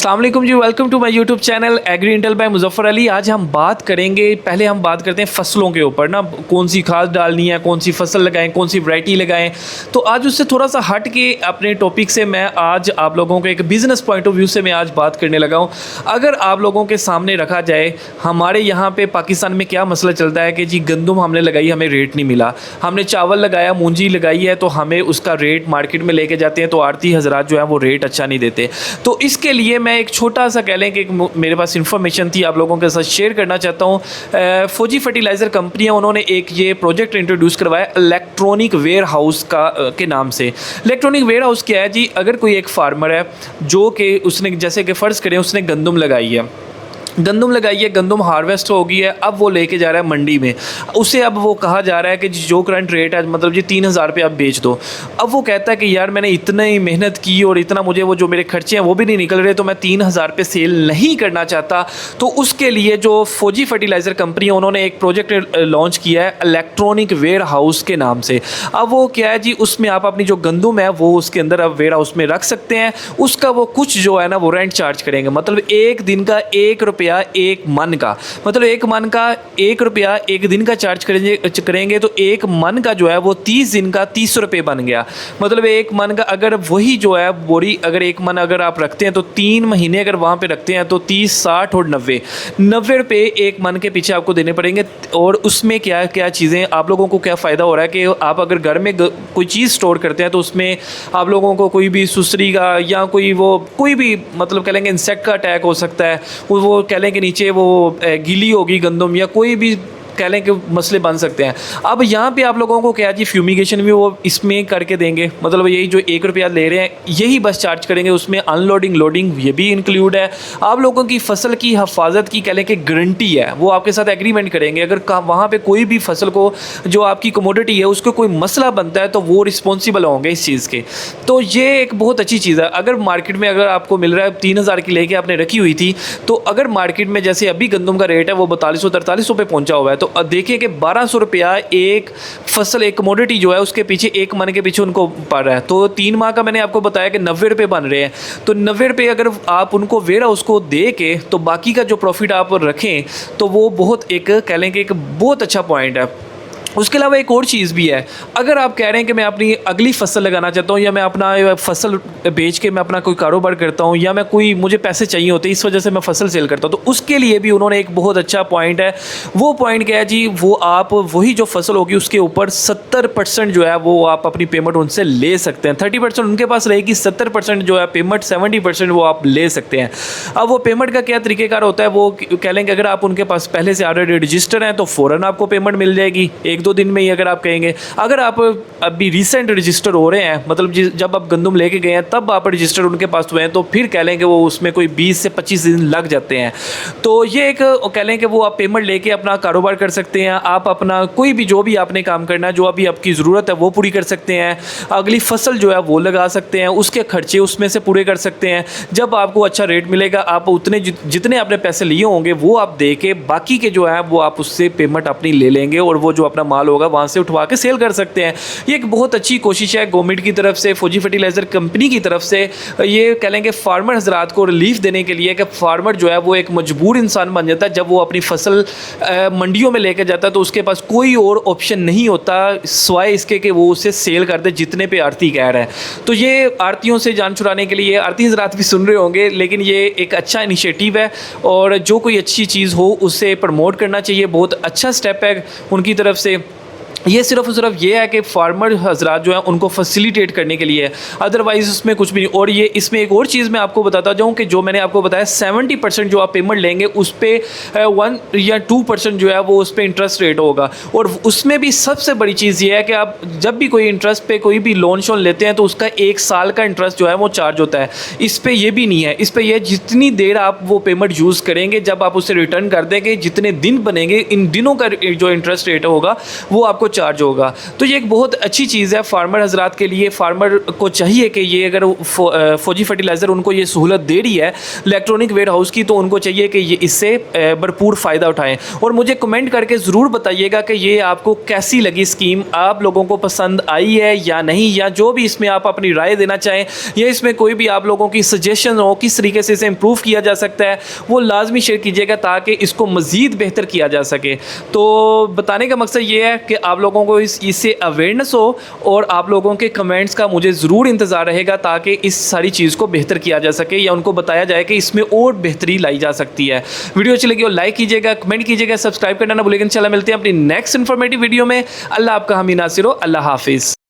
अस्सलाम वालेकुम जी, welcome to my YouTube channel agri intel by Muzaffar Ali. आज हम बात करेंगे, पहले हम बात करते हैं फसलों के ऊपर ना, कौन सी खाद डालनी है, कौन सी फसल लगाएं, कौन सी वैरायटी लगाएं। तो आज उससे थोड़ा सा हट के अपने टॉपिक से मैं आज आप लोगों को एक बिज़नेस पॉइंट ऑफ व्यू से मैं आज बात करने लगा हूँ। अगर आप लोगों के सामने रखा जाए हमारे यहाँ पे पाकिस्तान में क्या मसला चलता है कि जी गंदम हमने लगाई, हमें रेट नहीं मिला, हमने चावल लगाया, मूंजी लगाई है, तो हमें उसका रेट मार्केट में लेके जाते हैं तो आड़ती हजरात जो है वो रेट अच्छा नहीं देते। तो इसके लिए मैं एक छोटा सा कह लें कि मेरे पास इन्फॉर्मेशन थी, आप लोगों के साथ शेयर करना चाहता हूँ। फौजी फर्टिलाइज़र कंपनी है, उन्होंने एक ये प्रोजेक्ट इंट्रोड्यूस करवाया इलेक्ट्रॉनिक वेयर हाउस के नाम से। इलेक्ट्रॉनिक वेयर हाउस क्या है जी? अगर कोई एक फार्मर है जो कि उसने, जैसे कि फ़र्ज़ करें उसने गंदम लगाई है, गंदम हार्वेस्ट हो गई है, अब वो लेके जा रहा है मंडी में, उसे अब वो कहा जा रहा है कि जो करंट रेट है मतलब जी 3,000 रुपये आप बेच दो। अब वो कहता है कि यार मैंने इतना ही मेहनत की और इतना मुझे वो जो मेरे खर्चे हैं वो भी नहीं निकल रहे, तो मैं 3,000 रुपये सेल नहीं करना चाहता। तो उसके लिए जो फौजी फर्टिलाइज़र कंपनी है उन्होंने एक प्रोजेक्ट लॉन्च किया है इलेक्ट्रॉनिक वेयर हाउस के नाम से। अब वो क्या है जी, उसमें आप अपनी जो गंदम है वो उसके अंदर अब वेयर हाउस में रख सकते हैं। उसका वो कुछ जो है ना वो रेंट चार्ज करेंगे, मतलब एक दिन का ₹1 एक मन का, मतलब एक मन का ₹1 एक दिन का चार्ज करेंगे तो एक मन का जो है वो 30 दिन का 30 रुपये बन गया। मतलब एक मन का अगर वही जो है बोरी, अगर एक मन अगर आप रखते हैं तो 3 महीने अगर वहाँ पे रखते हैं तो 30, 60 और 90 रुपये एक मन के पीछे आपको देने पड़ेंगे। और उसमें क्या क्या चीज़ें आप लोगों को क्या फ़ायदा हो रहा है कि आप अगर घर में कोई चीज़ स्टोर करते हैं तो उसमें आप लोगों को कोई भी सुसरी का या कोई भी मतलब कह लेंगे इंसेक्ट का अटैक हो सकता है, वो कह लेंगे नीचे वो गीली होगी गंदम या कोई भी कह लें कि मसले बन सकते हैं। अब यहाँ पे आप लोगों को क्या जी फ्यूमिगेशन भी वो इसमें करके देंगे, मतलब यही जो ₹1 ले रहे हैं यही बस चार्ज करेंगे, उसमें अनलोडिंग लोडिंग ये भी इंक्लूड है। आप लोगों की फसल की हिफाजत की कह लें कि गारंटी है, वो आपके साथ एग्रीमेंट करेंगे। अगर वहाँ पे कोई भी फसल को जो आपकी कमोडिटी है उसको कोई मसला बनता है तो वो रिस्पॉन्सिबल होंगे इस चीज़ के। तो ये एक बहुत अच्छी चीज़ है। अगर मार्केट में अगर आपको मिल रहा है 3,000 की लेके आपने रखी हुई थी, तो अगर मार्केट में जैसे अभी गंदम का रेट है वो 4200-4300 पे पहुँचा हुआ है, तो देखिए कि ₹1,200 एक फसल, एक कमोडिटी जो है उसके पीछे एक मन के पीछे उनको पड़ रहा है। तो 3 माह का मैंने आपको बताया कि ₹90 बन रहे हैं, तो ₹90 अगर आप उनको वेयर हाउस को दे के तो बाकी का जो प्रॉफिट आप रखें तो वो बहुत एक कह लें कि एक बहुत अच्छा पॉइंट है। उसके अलावा एक और चीज़ भी है, अगर आप कह रहे हैं कि मैं अपनी अगली फसल लगाना चाहता हूँ या मैं अपना फसल बेच के मैं अपना कोई कारोबार करता हूँ या मैं कोई मुझे पैसे चाहिए होते हैं इस वजह से मैं फसल सेल करता हूँ, तो उसके लिए भी उन्होंने एक बहुत अच्छा पॉइंट है। वो पॉइंट क्या है जी, वो आप वही जो फसल होगी उसके ऊपर 70% जो है वो आप अपनी पेमेंट उनसे ले सकते हैं। 30% उनके पास रहेगी, 70% जो है पेमेंट, 70% वो आप ले सकते हैं। अब वो पेमेंट का क्या तरीक़ेकार होता है, वो कह लेंगे अगर आप उनके पास पहले से ऑलरेडी रजिस्टर हैं तो फ़ौरन आपको पेमेंट मिल जाएगी 1-2 दिन में ही, अगर आप कहेंगे। अगर आप अभी रिसेंट रजिस्टर हो रहे हैं, मतलब जब आप गंदम लेके गए हैं तब आप रजिस्टर उनके पास हुए हैं, तो फिर कह लें कि वो उसमें कोई 20 से 25 दिन लग जाते हैं। तो ये एक कह लें कि वो आप पेमेंट लेके अपना कारोबार कर सकते हैं। आप अपना कोई भी जो भी आपने काम करना है, जो अभी आपकी ज़रूरत है वो पूरी कर सकते हैं। अगली फसल जो है वो लगा सकते हैं, उसके खर्चे उसमें से पूरे कर सकते हैं। जब आपको अच्छा रेट मिलेगा आप उतने जितने आपने पैसे लिए होंगे वो आप दे के बाकी के जो है वो आप उससे पेमेंट अपनी ले लेंगे और वो जो अपना माल होगा वहाँ से उठवा के सेल कर सकते हैं। ये एक बहुत अच्छी कोशिश है गवर्नमेंट की तरफ से, फौजी फर्टिलाइज़र कंपनी की तरफ से। ये कह लेंगे फार्मर हजरात को रिलीफ देने के लिए कि फार्मर जो है वो एक मजबूर इंसान बन जाता है जब वो अपनी फसल मंडियों में लेकर जाता है, तो उसके पास कोई और ऑप्शन नहीं होता सिवाय इसके कि वो उसे सेल कर दे जितने पे आरती कह रहा है। तो ये आरतियों से जान छुड़ाने के लिए, आरती हजरात भी सुन रहे होंगे, लेकिन ये एक अच्छा इनिशिएटिव है और जो कोई अच्छी चीज़ हो उसे प्रमोट करना चाहिए। बहुत अच्छा स्टेप है उनकी तरफ से। ये सिर्फ और सिर्फ ये है कि फार्मर हजरात जो है उनको फैसिलिटेट करने के लिए है, अदरवाइज़ उसमें कुछ भी नहीं। और ये इसमें एक और चीज़ मैं आपको बताता जाऊँ कि जो मैंने आपको बताया 70% जो आप पेमेंट लेंगे उस पर 1 या 2% जो है वो उस पर इंटरेस्ट रेट होगा। और उसमें भी सबसे बड़ी चीज़ ये है कि आप जब भी कोई इंटरेस्ट पे कोई भी लोन शोन लेते हैं तो उसका 1 साल का इंटरेस्ट जो है वो चार्ज होता है। इस पर यह भी नहीं है, इस पर यह जितनी देर आप वो पेमेंट यूज़ करेंगे, जब आप उसे रिटर्न कर देंगे, जितने दिन बनेंगे, इन दिनों का जो इंटरेस्ट रेट होगा वो आपको चार्ज होगा। तो ये एक बहुत अच्छी चीज़ है फार्मर हजरात के लिए। फार्मर को चाहिए कि ये अगर फौजी फर्टिलाइज़र उनको ये सहूलत दे रही है इलेक्ट्रॉनिक वेयर हाउस की, तो उनको चाहिए कि ये इससे भरपूर फ़ायदा उठाएं। और मुझे कमेंट करके ज़रूर बताइएगा कि ये आपको कैसी लगी स्कीम, आप लोगों को पसंद आई है या नहीं, या जो भी इसमें आप अपनी राय देना चाहें, या इसमें कोई भी आप लोगों की सजेशन हो किस तरीके से इसे इम्प्रूव किया जा सकता है, वो लाजमी शेयर कीजिएगा ताकि इसको मज़ीद बेहतर किया जा सके। तो बताने का मकसद ये है कि आप लोगों को इससे अवेयरनेस हो, और आप लोगों के कमेंट्स का मुझे ज़रूर इंतज़ार रहेगा ताकि इस सारी चीज़ को बेहतर किया जा सके या उनको बताया जाए कि इसमें और बेहतरी लाई जा सकती है। वीडियो अच्छी लगी हो लाइक कीजिएगा, कमेंट कीजिएगा, सब्सक्राइब करना ना भूलिएगा। इंशाल्लाह मिलते हैं अपनी नेक्स्ट इन्फॉर्मेटिव वीडियो में। अल्लाह आपका हामी नासिर हो। अल्लाह हाफिज़।